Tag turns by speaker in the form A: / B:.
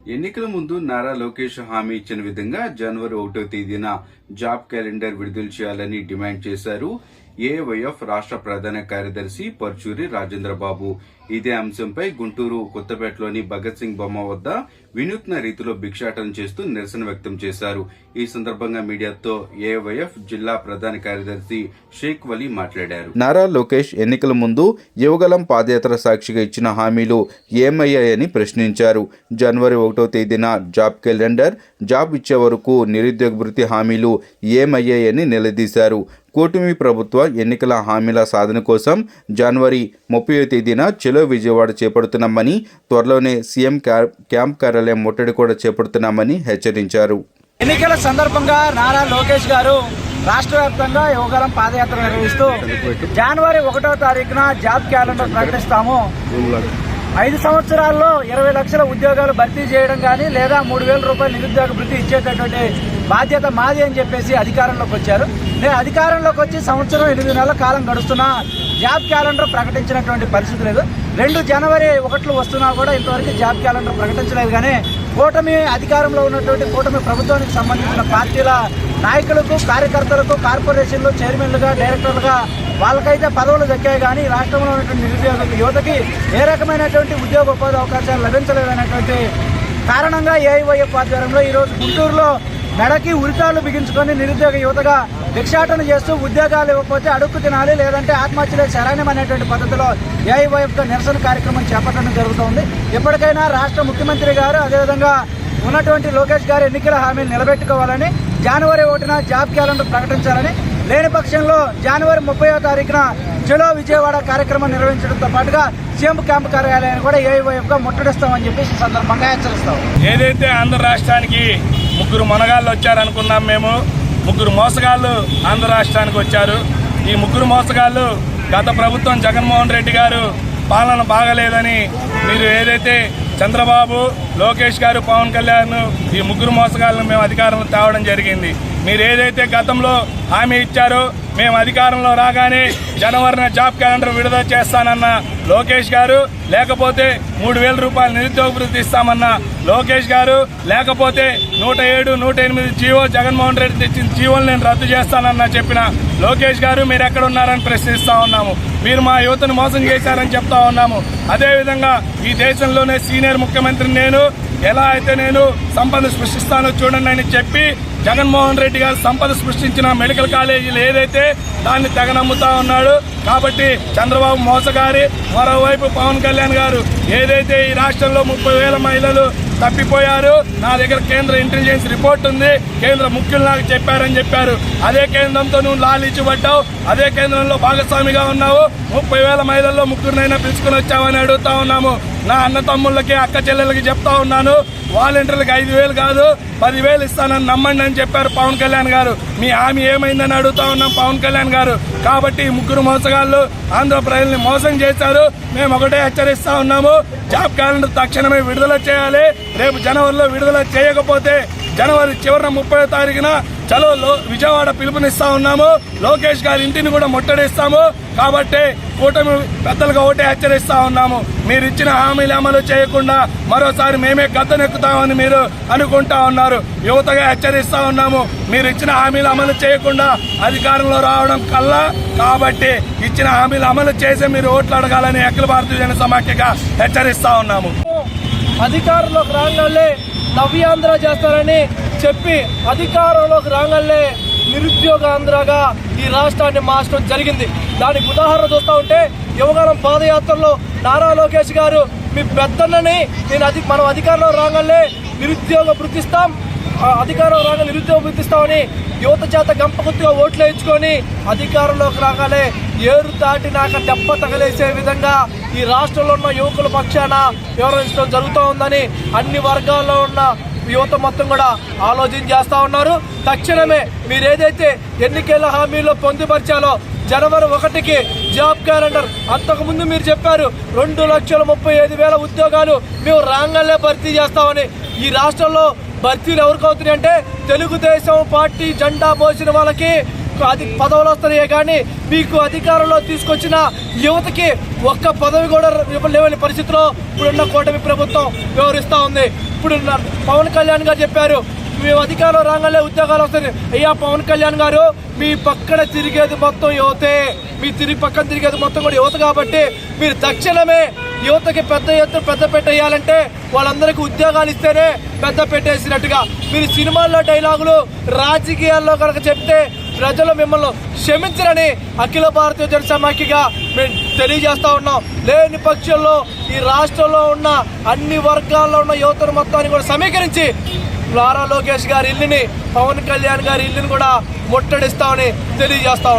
A: ఎన్నికల ముందు నారా లోకేష్ హామీ ఇచ్చిన విధంగా జనవరి 1వ తేదీన జాబ్ క్యాలెండర్ విడుదల చేయాలని డిమాండ్ చేశారు ఏఐవైఎఫ్ రాష్ట్ర ప్రధాన కార్యదర్శి పర్చూరి రాజేంద్రబాబు. ఇదే అంశంపై గుంటూరు కొత్తపేటలోని భగత్ సింగ్ బొమ్మ వద్ద వినూత్న రీతిలో భిక్షాటన చేస్తూ నిరసన వ్యక్తం చేశారు. ఈ సందర్భంగా మీడియాతో ఏఐవైఎఫ్ జిల్లా ప్రధాన కార్యదర్శి షేక్ వలీ మాట్లాడారు. నారా లోకేష్ ఎన్నికల ముందు యువగలం పాదయాత్ర సాక్షిగా ఇచ్చిన హామీలు ఏమయ్యాయని ప్రశ్నించారు. జనవరి 1వ తేదీన జాబ్ క్యాలెండర్, జాబ్ ఇచ్చే వరకు నిరుద్యోగ భృతి హామీలు ఏమయ్యాయని నిలదీశారు. కూటమి ప్రభుత్వ ఎన్నికల హామీల సాధన కోసం జనవరి 30వ తేదీన చలో విజయవాడ చేపడుతున్నామని, త్వరలోనే సీఎం క్యాంప్ కార్యాలయం ముట్టడి కూడా చేపడుతున్నామని హెచ్చరించారు.
B: ఎన్నికల సందర్భంగా నారా లోకేష్ గారు రాష్ట్ర వ్యాప్తంగా యువగలం పాదయాత్ర నిర్వహిస్తూ జనవరి 1వ తారీఖున జాబ్ క్యాలెండర్ ప్రకటిస్తాము, 5 సంవత్సరాల్లో 20 లక్షల ఉద్యోగాలు భర్తీ చేయడం కానీ లేదా 3,000 రూపాయలు నిరుద్యోగ భృతి ఇచ్చేటటువంటి బాధ్యత మాది అని చెప్పేసి అధికారంలోకి వచ్చారు. నేను అధికారంలోకి వచ్చి సంవత్సరం 8 నెలల కాలం గడుస్తున్నా జాబ్ క్యాలెండర్ ప్రకటించినటువంటి పరిస్థితి లేదు. 2 జనవరి 1 వస్తున్నా కూడా ఇంతవరకు జాబ్ క్యాలెండర్ ప్రకటించలేదు. కానీ కూటమి అధికారంలో ఉన్నటువంటి కూటమి ప్రభుత్వానికి సంబంధించిన పార్టీల నాయకులకు, కార్యకర్తలకు, కార్పొరేషన్లు చైర్మన్లుగా, డైరెక్టర్లుగా వాళ్ళకైతే పదవులు దక్కాయి. కానీ రాష్ట్రంలో ఉన్నటువంటి నిరుద్యోగ యువతకి ఏ రకమైనటువంటి ఉద్యోగ ఉపాధి అవకాశాలు లభించలేదనేటువంటి కారణంగా ఏఐవైఎఫ్ ఆధ్వర్యంలో ఈరోజు గుంటూరులో మెడకి ఉరితాళ్లు బిగించుకొని నిరుద్యోగ యువతగా భిక్షాటన చేస్తూ ఉద్యోగాలు ఇవ్వకపోతే అడుక్కు తినాలి, లేదంటే ఆత్మహత్యలే శరణ్యం అనేటువంటి పద్ధతిలో ఏఐవైఎఫ్తో నిరసన కార్యక్రమం చేపట్టడం జరుగుతోంది. ఇప్పటికైనా రాష్ట్ర ముఖ్యమంత్రి గారు, అదేవిధంగా ఉన్నటువంటి లోకేష్ గారు ఎన్నికల హామీలు నిలబెట్టుకోవాలని, జనవరి 1న జాబ్ క్యాలెండర్ ప్రకటించాలని, లేని పక్షంలో జనవరి 30వ తారీఖున చలో విజయవాడ కార్యక్రమం నిర్వహించడంతో పాటుగా సీఎం క్యాంప్ కార్యాలయాన్ని కూడా ఏఐవైఎఫ్గా ముట్టడిస్తామని చెప్పేసి సందర్భంగా హెచ్చరిస్తాం.
C: ఏదైతే ఆంధ్ర రాష్ట్రానికి 3 మొనగాళ్ళు వచ్చారనుకున్నాం, మేము 3 మోసగాళ్ళు ఆంధ్ర రాష్ట్రానికి వచ్చారు. ఈ 3 మోసగాళ్ళు గత ప్రభుత్వం జగన్మోహన్ రెడ్డి గారు పాలన బాగలేదని మీరు ఏదైతే చంద్రబాబు, లోకేష్ గారు, పవన్ కళ్యాణ్ ఈ 3 మోసగాళ్ళను మేము అధికారంలో తేవడం జరిగింది. మీరు ఏదైతే గతంలో హామీ ఇచ్చారో మేము అధికారంలో రాగానే జనవరిన జాబ్ క్యాలెండర్ విడుదల చేస్తానన్న లోకేష్ గారు, లేకపోతే 3,000 రూపాయలు నిరుద్యోగ భృతి ఇస్తామన్న లోకేష్ గారు, లేకపోతే 107, 108 జీవో జగన్మోహన్ రెడ్డి తెచ్చిన జీవోలు నేను రద్దు చేస్తానన్న చెప్పిన లోకేష్ గారు మీరు ఎక్కడున్నారని ప్రశ్నిస్తా ఉన్నాము. మీరు మా యువతను మోసం చేశారని చెప్తా ఉన్నాము. అదేవిధంగా ఈ దేశంలోనే సీనియర్ ముఖ్యమంత్రి నేను, ఎలా అయితే నేను సంపద సృష్టిస్తానో చూడండి అని చెప్పి జగన్మోహన్ రెడ్డి గారు సంపద సృష్టించిన మెడికల్ కాలేజీలు ఏదైతే దాన్ని తెగ నమ్ముతా ఉన్నాడు. కాబట్టి చంద్రబాబు మోసగారి, మరోవైపు పవన్ కళ్యాణ్ గారు ఏదైతే ఈ రాష్ట్రంలో 30,000 మహిళలు తప్పిపోయారు, నా దగ్గర కేంద్ర ఇంటెలిజెన్స్ రిపోర్ట్ ఉంది, కేంద్ర ముఖ్యులు నాకు చెప్పారని చెప్పారు. అదే కేంద్రంతో నువ్వు లాలిచ్చిపడ్డావు, అదే కేంద్రంలో భాగస్వామిగా ఉన్నావు. 30,000 మహిళల్లో 3 పిలుచుకుని వచ్చావని అడుగుతా ఉన్నాము. నా అన్న తమ్ముళ్ళకి, అక్క చెల్లెలకి చెప్తా ఉన్నాను, వాలంటీర్లకు 5,000 కాదు 10,000 ఇస్తానని నమ్మండి అని చెప్పారు పవన్ కళ్యాణ్ గారు. మీ హామీ ఏమైందని అడుగుతా ఉన్నాం పవన్ కళ్యాణ్ గారు. కాబట్టి 3 మోసగాళ్ళు ఆంధ్ర ప్రజల్ని మోసం చేశారు. మేము ఒకటే హెచ్చరిస్తా ఉన్నాము, జాబ్ క్యాలెండర్ తక్షణమే విడుదల చేయాలి. రేపు జనవరిలో విడుదల చేయకపోతే జనవరి చివరిన 30వ తారీఖున చలో విజయవాడ పిలుపునిస్తా ఉన్నాము. లోకేష్ గారి ఇంటిని కూడా ముట్టడిస్తాము. కాబట్టి కూటమి పెద్దలుగా ఒకటే హెచ్చరిస్తా ఉన్నాము, మీరు ఇచ్చిన హామీలు అమలు చేయకుండా మరోసారి మేమే గద్దెనెక్కుతామని మీరు అనుకుంటా ఉన్నారు. యువతగా హెచ్చరిస్తా ఉన్నాము, మీరు ఇచ్చిన హామీలు అమలు చేయకుండా అధికారంలో రావడం కల్లా. కాబట్టి ఇచ్చిన హామీలు అమలు చేసి మీరు ఓట్లు అడగాలని అఖిల భారతీయ జన సమాఖ్యగా హెచ్చరిస్తా ఉన్నాము.
B: అధికారంలోకి రాగానే నవ్యాంధ్ర చేస్తారని చెప్పి అధికారంలోకి రాగానే నిరుద్యోగ ఆంధ్రగా ఈ రాష్ట్రాన్ని మార్చడం జరిగింది. దానికి ఉదాహరణ చూస్తూ ఉంటే యువగలం పాదయాత్రలో నారా లోకేష్ గారు మీ పెద్దన్నని మనం అధికారంలో రాగానే నిరుద్యోగ వృత్తిస్తాం, అధికారంలో రాగా నిరుద్యోగ వృత్తిస్తామని యువత చేత గంపగుత్తుగా ఓట్లు వేయించుకొని అధికారంలోకి రాగానే ఏరు దాటినాక దెబ్బ తగలేసే విధంగా ఈ రాష్ట్రంలో ఉన్న యువకుల పక్షాన వ్యవహరించడం జరుగుతూ ఉందని అన్ని వర్గాల్లో ఉన్న యువత మొత్తం కూడా ఆలోచన చేస్తా ఉన్నారు. తక్షణమే మీరు ఏదైతే ఎన్నికల హామీలో పొందుపరిచాలో జనవరి 1కి జాబ్ క్యాలెండర్, అంతకుముందు మీరు చెప్పారు 2,35,000 ఉద్యోగాలు మేము రాంగల్లే భర్తీ చేస్తామని. ఈ రాష్ట్రంలో భర్తీలు ఎవరికి అవుతున్నాయి అంటే తెలుగుదేశం పార్టీ జెండా మోసిన వాళ్ళకి పదవులు వస్తున్నాయి. కానీ మీకు అధికారంలో తీసుకొచ్చిన యువతకి ఒక్క పదవి కూడా ఇవ్వలేని పరిస్థితిలో ఇప్పుడున్న కూటమి ప్రభుత్వం వ్యవహరిస్తూ ఉంది. ఇప్పుడు పవన్ కళ్యాణ్ గారు చెప్పారు మేము అధికారంలో రాగానే ఉద్యోగాలు వస్తాయి. అయ్యా పవన్ కళ్యాణ్ గారు, మీ పక్కన తిరిగేది మొత్తం యువతే, మీ పక్కన తిరిగేది మొత్తం కూడా యువత. కాబట్టి మీరు తక్షణమే యువతకి పెద్ద ఎత్తున పెద్ద పెట్టేయాలంటే వాళ్ళందరికీ ఉద్యోగాలు ఇస్తేనే పెద్ద పెట్టేసినట్టుగా. మీరు సినిమాల్లో డైలాగులు రాజకీయాల్లో కనుక చెప్తే ప్రజలు మిమ్మల్ని క్షమించరని అఖిల భారతీయ జనసమాఖ్యగా మేము తెలియజేస్తా ఉన్నాం. లేని పక్షంలో ఈ రాష్ట్రంలో ఉన్న అన్ని వర్గాల్లో ఉన్న యువతను మొత్తాన్ని కూడా సమీకరించి నారా లోకేష్ గారి ఇల్లుని, పవన్ కళ్యాణ్ గారి ఇల్లుని కూడా ముట్టడిస్తామని తెలియజేస్తా ఉన్నాం.